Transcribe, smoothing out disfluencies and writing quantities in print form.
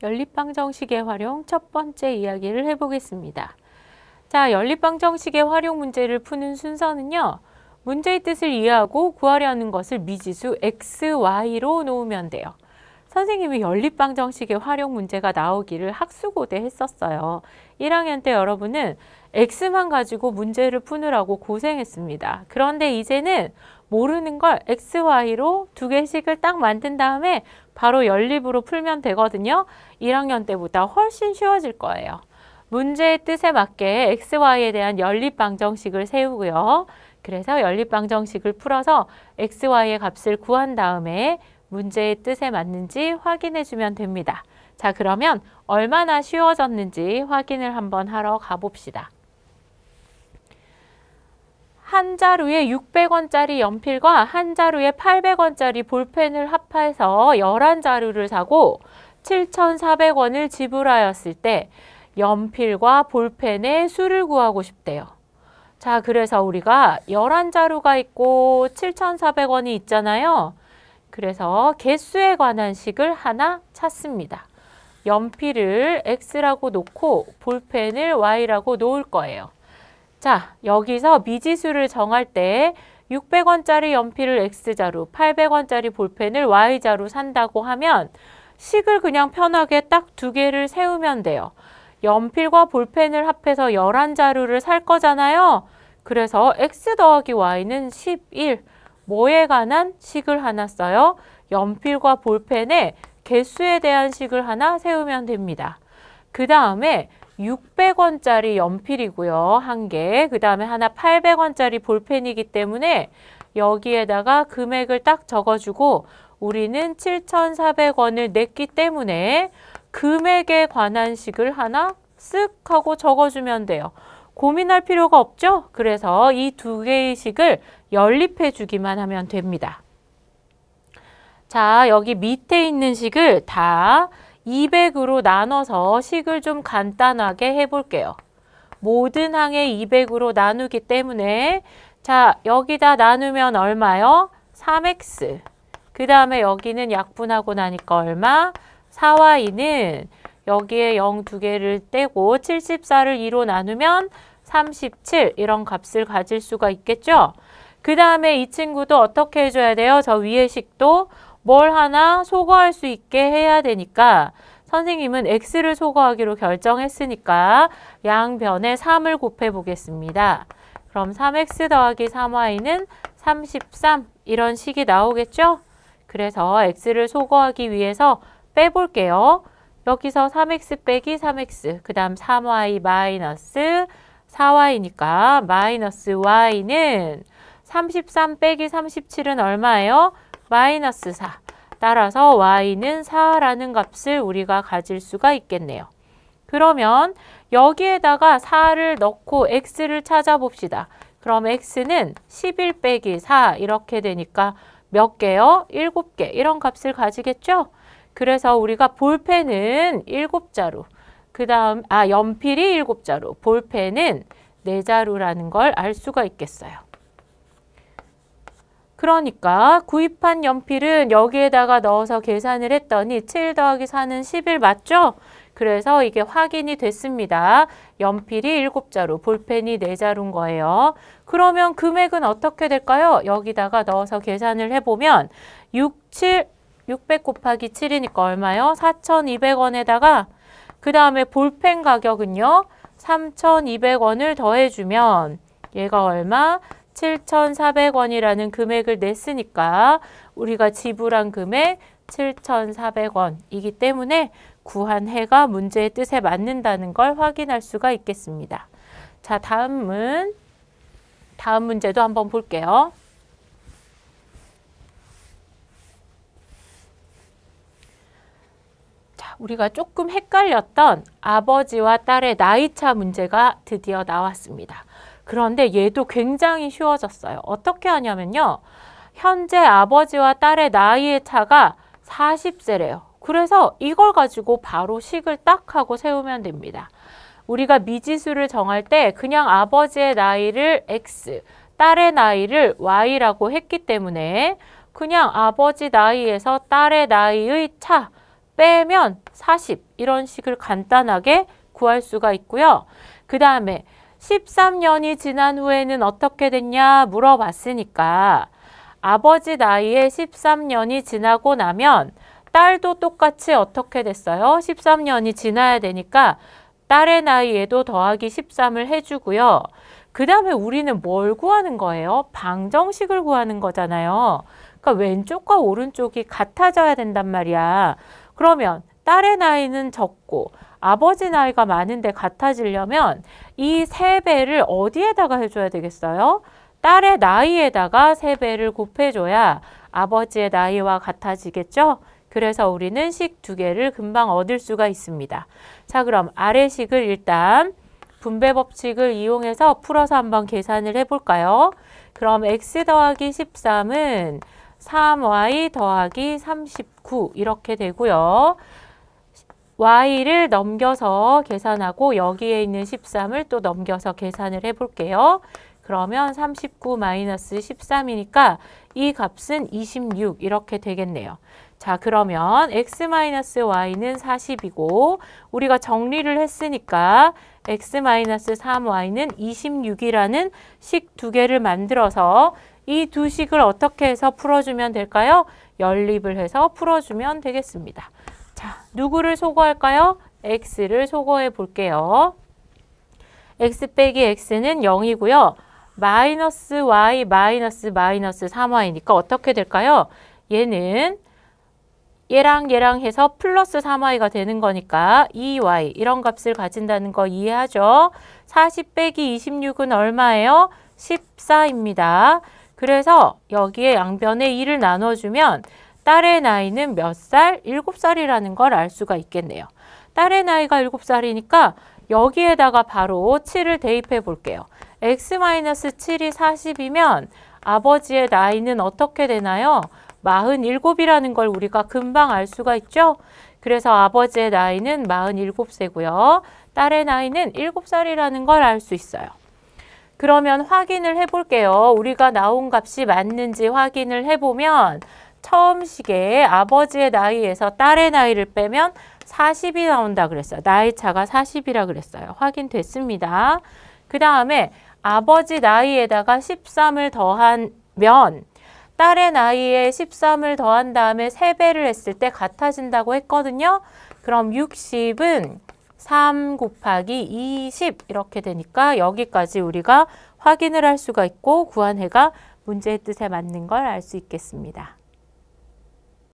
연립방정식의 활용 첫 번째 이야기를 해보겠습니다. 자, 연립방정식의 활용 문제를 푸는 순서는요. 문제의 뜻을 이해하고 구하려는 것을 미지수 x, y로 놓으면 돼요. 선생님이 연립방정식의 활용 문제가 나오기를 학수고대 했었어요. 1학년 때 여러분은 x만 가지고 문제를 푸느라고 고생했습니다. 그런데 이제는 모르는 걸 x, y로 두 개씩을 딱 만든 다음에 바로 연립으로 풀면 되거든요. 1학년 때보다 훨씬 쉬워질 거예요. 문제의 뜻에 맞게 x, y에 대한 연립방정식을 세우고요. 그래서 연립방정식을 풀어서 x, y의 값을 구한 다음에 문제의 뜻에 맞는지 확인해 주면 됩니다. 자, 그러면 얼마나 쉬워졌는지 확인을 한번 하러 가봅시다. 한 자루에 600원짜리 연필과 한 자루에 800원짜리 볼펜을 합해서 11자루를 사고 7,400원을 지불하였을 때 연필과 볼펜의 수를 구하고 싶대요. 자, 그래서 우리가 11자루가 있고 7,400원이 있잖아요. 그래서 개수에 관한 식을 하나 찾습니다. 연필을 x라고 놓고 볼펜을 y라고 놓을 거예요. 자, 여기서 미지수를 정할 때 600원짜리 연필을 x자루, 800원짜리 볼펜을 y자루 산다고 하면 식을 그냥 편하게 딱 두 개를 세우면 돼요. 연필과 볼펜을 합해서 11자루를 살 거잖아요. 그래서 x 더하기 y는 11. 뭐에 관한 식을 하나 써요? 연필과 볼펜의 개수에 대한 식을 하나 세우면 됩니다. 그 다음에 600원짜리 연필이고요. 한 개. 그 다음에 하나 800원짜리 볼펜이기 때문에 여기에다가 금액을 딱 적어주고 우리는 7,400원을 냈기 때문에 금액에 관한 식을 하나 쓱 하고 적어주면 돼요. 고민할 필요가 없죠? 그래서 이 두 개의 식을 연립해 주기만 하면 됩니다. 자, 여기 밑에 있는 식을 다 200으로 나눠서 식을 좀 간단하게 해볼게요. 모든 항에 200으로 나누기 때문에 자, 여기다 나누면 얼마요? 3x. 그 다음에 여기는 약분하고 나니까 얼마? 4y는 여기에 0 두 개를 떼고 74를 2로 나누면 37 이런 값을 가질 수가 있겠죠. 그 다음에 이 친구도 어떻게 해줘야 돼요? 저 위의 식도 뭘 하나 소거할 수 있게 해야 되니까 선생님은 x를 소거하기로 결정했으니까 양변에 3을 곱해 보겠습니다. 그럼 3x 더하기 3y는 33 이런 식이 나오겠죠? 그래서 x를 소거하기 위해서 빼볼게요. 여기서 3x 빼기 3x, 그 다음 3y 마이너스 4y니까 마이너스 y는 33 빼기 37은 얼마예요? 마이너스 4. 따라서 y는 4라는 값을 우리가 가질 수가 있겠네요. 그러면 여기에다가 4를 넣고 x를 찾아봅시다. 그럼 x는 11 빼기 4 이렇게 되니까 몇 개요? 7개. 이런 값을 가지겠죠? 그래서 우리가 볼펜은 7자루, 그 다음 연필이 7자루, 볼펜은 4자루라는 걸 알 수가 있겠어요. 그러니까 구입한 연필은 여기에다가 넣어서 계산을 했더니 7 더하기 4는 11 맞죠? 그래서 이게 확인이 됐습니다. 연필이 7자루, 볼펜이 4자루인 거예요. 그러면 금액은 어떻게 될까요? 여기다가 넣어서 계산을 해보면 600 곱하기 7이니까 얼마요? 4,200원에다가 그 다음에 볼펜 가격은요. 3,200원을 더해주면 얘가 얼마? 7,400원이라는 금액을 냈으니까 우리가 지불한 금액 7,400원이기 때문에 구한 해가 문제의 뜻에 맞는다는 걸 확인할 수가 있겠습니다. 자, 다음 문제도 한번 볼게요. 자, 우리가 조금 헷갈렸던 아버지와 딸의 나이차 문제가 드디어 나왔습니다. 그런데 얘도 굉장히 쉬워졌어요. 어떻게 하냐면요. 현재 아버지와 딸의 나이의 차가 40세래요. 그래서 이걸 가지고 바로 식을 딱 하고 세우면 됩니다. 우리가 미지수를 정할 때 그냥 아버지의 나이를 x, 딸의 나이를 y라고 했기 때문에 그냥 아버지 나이에서 딸의 나이의 차 빼면 40 이런 식을 간단하게 구할 수가 있고요. 그 다음에 13년이 지난 후에는 어떻게 됐냐 물어봤으니까 아버지 나이에 13년이 지나고 나면 딸도 똑같이 어떻게 됐어요? 13년이 지나야 되니까 딸의 나이에도 더하기 13을 해주고요. 그 다음에 우리는 뭘 구하는 거예요? 방정식을 구하는 거잖아요. 그러니까 왼쪽과 오른쪽이 같아져야 된단 말이야. 그러면 딸의 나이는 적고 아버지 나이가 많은데 같아지려면 이 3배를 어디에다가 해줘야 되겠어요? 딸의 나이에다가 3배를 곱해줘야 아버지의 나이와 같아지겠죠? 그래서 우리는 식 2개를 금방 얻을 수가 있습니다. 자, 그럼 아래 식을 일단 분배 법칙을 이용해서 풀어서 한번 계산을 해볼까요? 그럼 x 더하기 13은 3y 더하기 39 이렇게 되고요. y를 넘겨서 계산하고 여기에 있는 13을 또 넘겨서 계산을 해볼게요. 그러면 39 마이너스 13이니까 이 값은 26 이렇게 되겠네요. 자, 그러면 x-y는 40이고 우리가 정리를 했으니까 x-3y는 26이라는 식 2개를 만들어서 이 두 식을 어떻게 해서 풀어주면 될까요? 연립을 해서 풀어주면 되겠습니다. 자, 누구를 소거할까요? x를 소거해 볼게요. x 빼기 x는 0이고요. 마이너스 y 마이너스 3y니까 어떻게 될까요? 얘는 얘랑 얘랑 해서 플러스 3y가 되는 거니까 2y 이런 값을 가진다는 거 이해하죠? 40 빼기 26은 얼마예요? 14입니다. 그래서 여기에 양변에 2를 나눠주면 딸의 나이는 몇 살? 7살이라는 걸 알 수가 있겠네요. 딸의 나이가 7살이니까 여기에다가 바로 7을 대입해 볼게요. x-7이 40이면 아버지의 나이는 어떻게 되나요? 47이라는 걸 우리가 금방 알 수가 있죠? 그래서 아버지의 나이는 47세고요. 딸의 나이는 7살이라는 걸 알 수 있어요. 그러면 확인을 해볼게요. 우리가 나온 값이 맞는지 확인을 해보면 처음 식에 아버지의 나이에서 딸의 나이를 빼면 40이 나온다 그랬어요. 나이 차가 40이라 그랬어요. 확인됐습니다. 그 다음에 아버지 나이에다가 13을 더하면 딸의 나이에 13을 더한 다음에 3배를 했을 때 같아진다고 했거든요. 그럼 60은 3 곱하기 20 이렇게 되니까 여기까지 우리가 확인을 할 수가 있고 구한 해가 문제의 뜻에 맞는 걸 알 수 있겠습니다.